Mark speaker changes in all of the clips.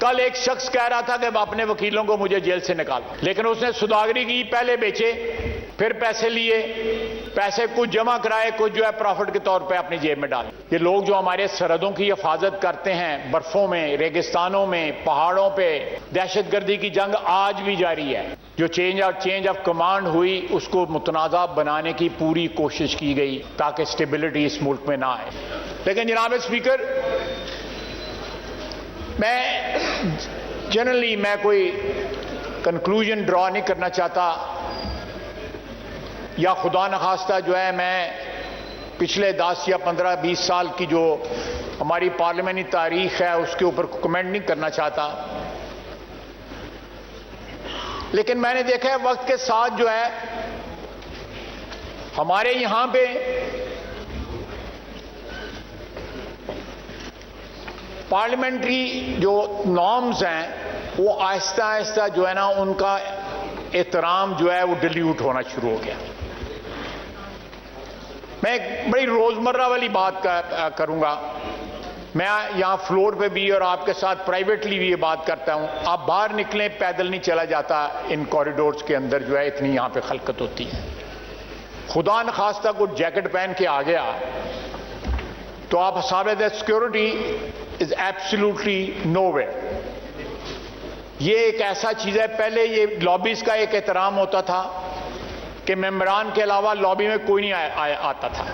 Speaker 1: کل ایک شخص کہہ رہا تھا کہ اپنے وکیلوں کو مجھے جیل سے نکال، لیکن اس نے سوداگری کی، پہلے بیچے پھر پیسے لیے، پیسے کچھ جمع کرائے، کچھ جو ہے پروفٹ کے طور پہ اپنی جیب میں ڈالے۔ یہ لوگ جو ہمارے سرحدوں کی حفاظت کرتے ہیں، برفوں میں، ریگستانوں میں، پہاڑوں پہ دہشت گردی کی جنگ آج بھی جاری ہے۔ جو چینج آف کمانڈ ہوئی اس کو متنازع بنانے کی پوری کوشش کی گئی تاکہ سٹیبلٹی اس ملک میں نہ آئے۔ لیکن جناب اسپیکر، میں کوئی کنکلوژن ڈرا نہیں کرنا چاہتا، یا خدا نخواستہ جو ہے میں پچھلے 10 یا 15 20 سال کی جو ہماری پارلیمنٹری تاریخ ہے اس کے اوپر کمنٹ نہیں کرنا چاہتا، لیکن میں نے دیکھا ہے وقت کے ساتھ جو ہے ہمارے یہاں پہ پارلیمنٹری جو نارمز ہیں وہ آہستہ آہستہ جو ہے نا ان کا احترام جو ہے وہ ڈیلیوٹ ہونا شروع ہو گیا۔ میں ایک بڑی روزمرہ والی بات کروں گا، میں یہاں فلور پہ بھی اور آپ کے ساتھ پرائیویٹلی بھی یہ بات کرتا ہوں، آپ باہر نکلیں، پیدل نہیں چلا جاتا ان کوریڈورز کے اندر جو ہے اتنی یہاں پہ خلقت ہوتی ہے۔ خدا نخواستہ کوئی جیکٹ پہن کے آ گیا تو آپ ثابت ہے security is absolutely know where. یہ ایک ایسا چیز ہے، پہلے یہ لابیز کا ایک احترام ہوتا تھا کہ ممبران کے علاوہ لابی میں کوئی نہیں آتا تھا۔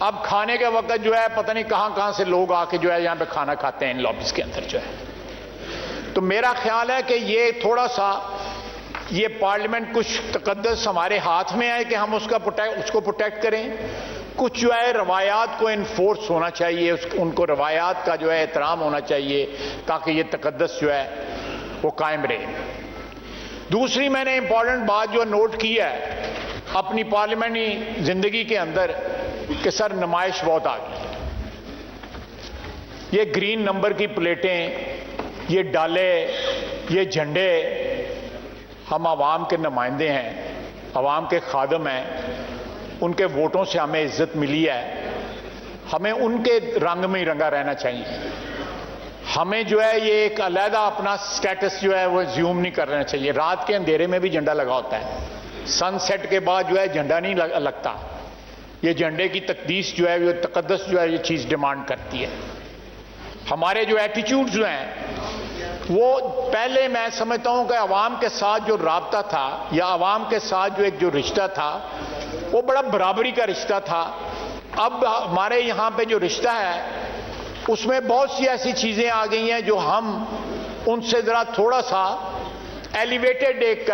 Speaker 1: اب کھانے کے وقت جو ہے پتہ نہیں کہاں کہاں سے لوگ آ کے جو ہے یہاں پہ کھانا کھاتے ہیں ان لابیز کے اندر جو ہے۔ تو میرا خیال ہے کہ یہ تھوڑا سا یہ پارلیمنٹ کچھ تقدس ہمارے ہاتھ میں ہے کہ ہم اس کو پروٹیکٹ کریں، کچھ جو ہے روایات کو انفورس ہونا چاہیے، ان کو روایات کا جو ہے احترام ہونا چاہیے تاکہ یہ تقدس جو ہے وہ قائم رہے۔ دوسری میں نے امپورٹنٹ بات جو نوٹ کی ہے اپنی پارلیمنٹری زندگی کے اندر کہ سر نمائش بہت آ گئی، یہ گرین نمبر کی پلیٹیں، یہ ڈالے، یہ جھنڈے، ہم عوام کے نمائندے ہیں، عوام کے خادم ہیں، ان کے ووٹوں سے ہمیں عزت ملی ہے، ہمیں ان کے رنگ میں ہی رنگا رہنا چاہیے۔ ہمیں جو ہے یہ ایک علیحدہ اپنا سٹیٹس جو ہے وہ زیوم نہیں کرنا چاہیے۔ رات کے اندھیرے میں بھی جھنڈا لگا ہوتا ہے، سن سیٹ کے بعد جو ہے جھنڈا نہیں لگتا۔ یہ جھنڈے کی تقدیس جو ہے، یہ تقدس جو ہے، یہ چیز ڈیمانڈ کرتی ہے۔ ہمارے جو ایٹیچیوڈ جو ہیں وہ پہلے میں سمجھتا ہوں کہ عوام کے ساتھ جو رابطہ تھا یا عوام کے ساتھ جو ایک جو رشتہ تھا وہ بڑا برابری کا رشتہ تھا۔ اب ہمارے یہاں پہ جو رشتہ ہے اس میں بہت سی ایسی چیزیں آ گئی ہیں جو ہم ان سے ذرا تھوڑا سا ایلیویٹڈ ایک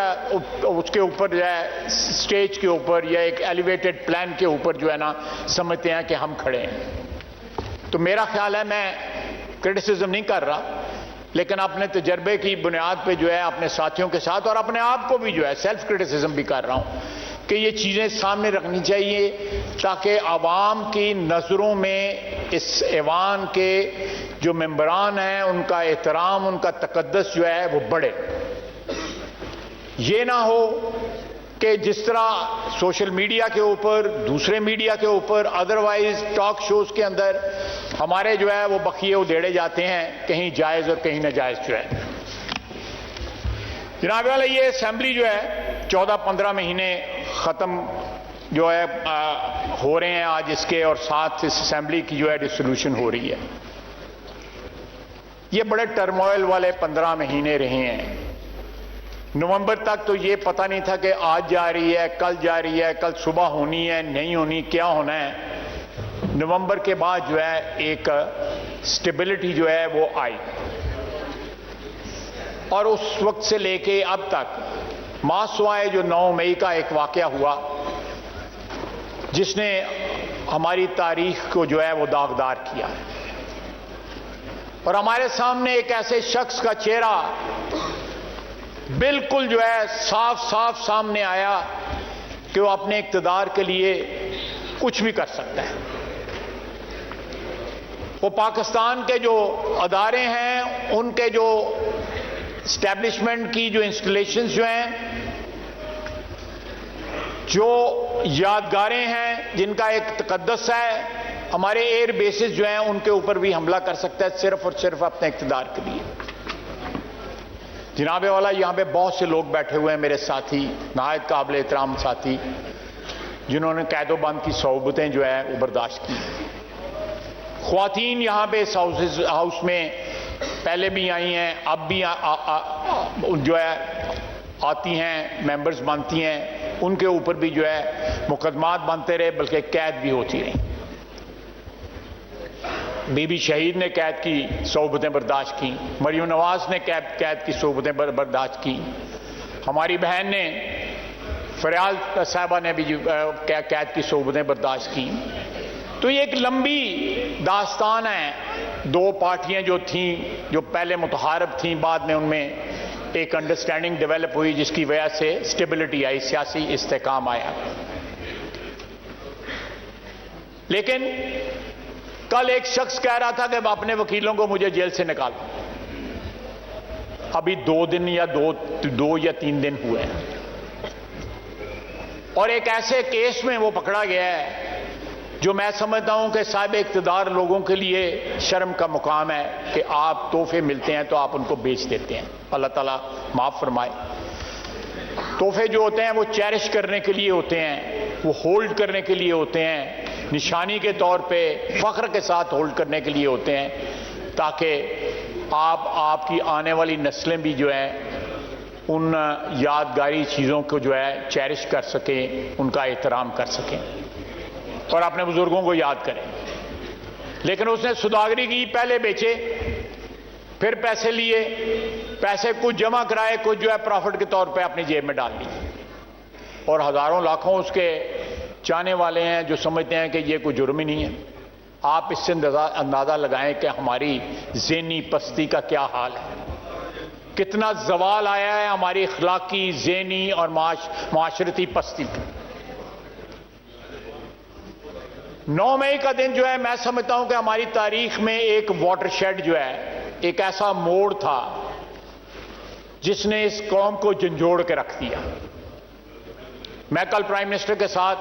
Speaker 1: اس کے اوپر جو ہے سٹیج کے اوپر یا ایک ایلیویٹڈ پلان کے اوپر جو ہے نا سمجھتے ہیں کہ ہم کھڑے ہیں۔ تو میرا خیال ہے میں کرٹیسزم نہیں کر رہا، لیکن اپنے تجربے کی بنیاد پہ جو ہے اپنے ساتھیوں کے ساتھ اور اپنے آپ کو بھی جو ہے سیلف کرٹیسزم بھی کر رہا ہوں کہ یہ چیزیں سامنے رکھنی چاہیے تاکہ عوام کی نظروں میں اس ایوان کے جو ممبران ہیں ان کا احترام، ان کا تقدس جو ہے وہ بڑھے۔ یہ نہ ہو کہ جس طرح سوشل میڈیا کے اوپر، دوسرے میڈیا کے اوپر، ادروائز ٹاک شوز کے اندر ہمارے جو ہے وہ بخیے ادھیڑے جاتے ہیں، کہیں جائز اور کہیں ناجائز جو ہے۔ جناب والا یہ اسمبلی جو ہے 14-15 مہینے ختم جو ہے ہو رہے ہیں آج اس کے، اور ساتھ اس اسمبلی کی جو ہے ڈسولوشن ہو رہی ہے۔ یہ بڑے ٹرموائل والے 15 مہینے رہے ہیں۔ نومبر تک تو یہ پتہ نہیں تھا کہ آج جا رہی ہے، کل جا رہی ہے، کل صبح ہونی ہے، نہیں ہونی، کیا ہونا ہے۔ نومبر کے بعد جو ہے ایک سٹیبلٹی جو ہے وہ آئی، اور اس وقت سے لے کے اب تک ماسوائے جو 9 مئی کا ایک واقعہ ہوا جس نے ہماری تاریخ کو جو ہے وہ داغدار کیا، اور ہمارے سامنے ایک ایسے شخص کا چہرہ بالکل جو ہے صاف سامنے آیا کہ وہ اپنے اقتدار کے لیے کچھ بھی کر سکتا ہے۔ وہ پاکستان کے جو ادارے ہیں، ان کے جو اسٹیبلشمنٹ کی جو انسٹالیشنز جو ہیں، جو یادگاریں ہیں جن کا ایک تقدس ہے، ہمارے ایئر بیسز جو ہیں ان کے اوپر بھی حملہ کر سکتا ہے صرف اور صرف اپنے اقتدار کے لیے۔ جناب والا یہاں پہ بہت سے لوگ بیٹھے ہوئے ہیں میرے ساتھی، نہایت قابل احترام ساتھی، جنہوں نے قید و بند کی صعوبتیں جو ہے وہ برداشت کی۔ خواتین یہاں پہ اس ہاؤس میں پہلے بھی آئی ہیں، اب بھی جو ہے آتی ہیں، ممبرز بنتی ہیں، ان کے اوپر بھی جو ہے مقدمات بنتے رہے، بلکہ قید بھی ہوتی رہی۔ بی بی شہید نے قید کی صعوبتیں برداشت کی، مریم نواز نے قید کی صعوبتیں برداشت کی، ہماری بہن نے فریال صاحبہ نے بھی قید کی صعوبتیں برداشت کی۔ تو یہ ایک لمبی داستان ہے۔ دو پارٹیاں جو تھیں، جو پہلے متحارب تھیں، بعد میں ان میں ایک انڈرسٹینڈنگ ڈیولپ ہوئی، جس کی وجہ سے اسٹیبلٹی آئی، سیاسی استحکام آیا۔ لیکن کل ایک شخص کہہ رہا تھا کہ اپنے وکیلوں کو مجھے جیل سے نکالو۔ ابھی 2 دن یا 2 یا 3 دن ہوئے ہیں، اور ایک ایسے کیس میں وہ پکڑا گیا ہے جو میں سمجھتا ہوں کہ صاحب اقتدار لوگوں کے لیے شرم کا مقام ہے کہ آپ تحفے ملتے ہیں تو آپ ان کو بیچ دیتے ہیں۔ اللہ تعالیٰ معاف فرمائے۔ تحفے جو ہوتے ہیں وہ چیرش کرنے کے لیے ہوتے ہیں، وہ ہولڈ کرنے کے لیے ہوتے ہیں، نشانی کے طور پہ فخر کے ساتھ ہولڈ کرنے کے لیے ہوتے ہیں، تاکہ آپ کی آنے والی نسلیں بھی جو ہیں ان یادگاری چیزوں کو جو ہے چیرش کر سکیں، ان کا احترام کر سکیں اور اپنے بزرگوں کو یاد کریں۔ لیکن اس نے سوداگری کی، پہلے بیچے، پھر پیسے لیے، پیسے کچھ جمع کرائے، کچھ جو ہے پرافٹ کے طور پہ اپنی جیب میں ڈال دی، اور ہزاروں لاکھوں اس کے چاہنے والے ہیں جو سمجھتے ہیں کہ یہ کوئی جرم ہی نہیں ہے۔ آپ اس سے اندازہ لگائیں کہ ہماری ذہنی پستی کا کیا حال ہے، کتنا زوال آیا ہے ہماری اخلاقی، ذہنی اور معاشرتی پستی کا۔ 9 مئی کا دن جو ہے میں سمجھتا ہوں کہ ہماری تاریخ میں ایک واٹر شیڈ جو ہے، ایک ایسا موڑ تھا جس نے اس قوم کو جھنجھوڑ کے رکھ دیا۔ میں کل پرائم منسٹر کے ساتھ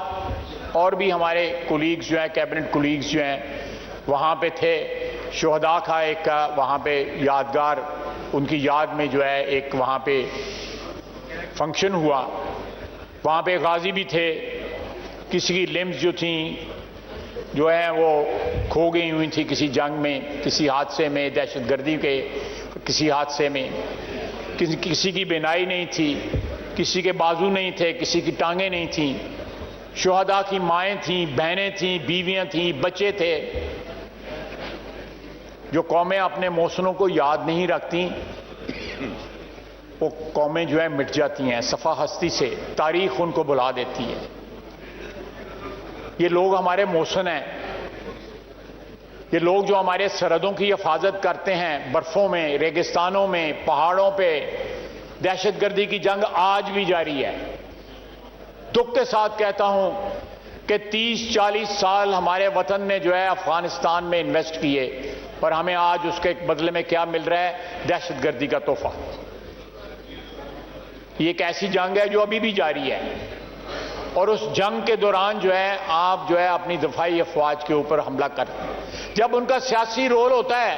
Speaker 1: اور بھی ہمارے کولیگز جو ہیں، کیبنٹ کولیگز جو ہیں، وہاں پہ تھے۔ شہداء کا ایک وہاں پہ یادگار، ان کی یاد میں جو ہے ایک وہاں پہ فنکشن ہوا، وہاں پہ غازی بھی تھے، کسی کی لمز جو تھیں جو ہیں وہ کھو گئی ہوئی تھی کسی جنگ میں، کسی حادثے میں، دہشت گردی کے کسی حادثے میں، کسی کی بینائی نہیں تھی، کسی کے بازو نہیں تھے، کسی کی ٹانگیں نہیں تھیں۔ شہداء کی مائیں تھیں، بہنیں تھیں، بیویاں تھیں، بچے تھے۔ جو قومیں اپنے محسنوں کو یاد نہیں رکھتی، وہ قومیں جو ہیں مٹ جاتی ہیں صفحہ ہستی سے، تاریخ ان کو بلا دیتی ہے۔ یہ لوگ ہمارے محسن ہیں، یہ لوگ جو ہمارے سرحدوں کی حفاظت کرتے ہیں، برفوں میں، ریگستانوں میں، پہاڑوں پہ دہشت گردی کی جنگ آج بھی جاری ہے۔ دکھ کے ساتھ کہتا ہوں کہ 30-40 سال ہمارے وطن نے جو ہے افغانستان میں انویسٹ کیے، اور ہمیں آج اس کے بدلے میں کیا مل رہا ہے؟ دہشت گردی کا تحفہ۔ یہ ایک ایسی جنگ ہے جو ابھی بھی جاری ہے، اور اس جنگ کے دوران جو ہے آپ جو ہے اپنی دفاعی افواج کے اوپر حملہ کرتے ہیں۔ جب ان کا سیاسی رول ہوتا ہے،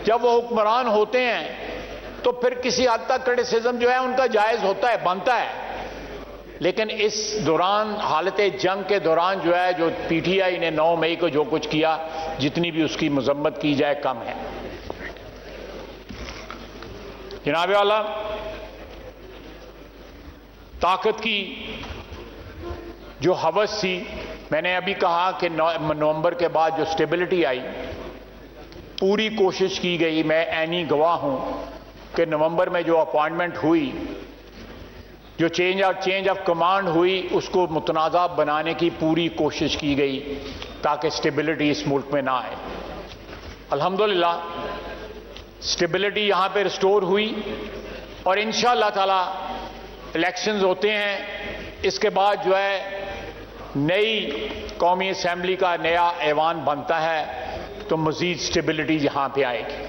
Speaker 1: جب وہ حکمران ہوتے ہیں، تو پھر کسی حد تک کرٹیسزم جو ہے ان کا جائز ہوتا ہے، بنتا ہے۔ لیکن اس دوران، حالت جنگ کے دوران جو ہے، جو پی ٹی آئی نے 9 مئی کو جو کچھ کیا، جتنی بھی اس کی مذمت کی جائے کم ہے۔ جناب والا، طاقت کی جو ہوس تھی، میں نے ابھی کہا کہ نومبر کے بعد جو سٹیبلٹی آئی، پوری کوشش کی گئی، میں عینی گواہ ہوں کہ نومبر میں جو اپوائنٹمنٹ ہوئی، جو چینج آف کمانڈ ہوئی، اس کو متنازع بنانے کی پوری کوشش کی گئی تاکہ سٹیبلٹی اس ملک میں نہ آئے۔ الحمدللہ سٹیبلٹی یہاں پہ ریسٹور ہوئی، اور انشاءاللہ تعالی الیکشنز ہوتے ہیں، اس کے بعد جو ہے نئی قومی اسمبلی کا نیا ایوان بنتا ہے، تو مزید سٹیبلٹی یہاں پہ آئے گی۔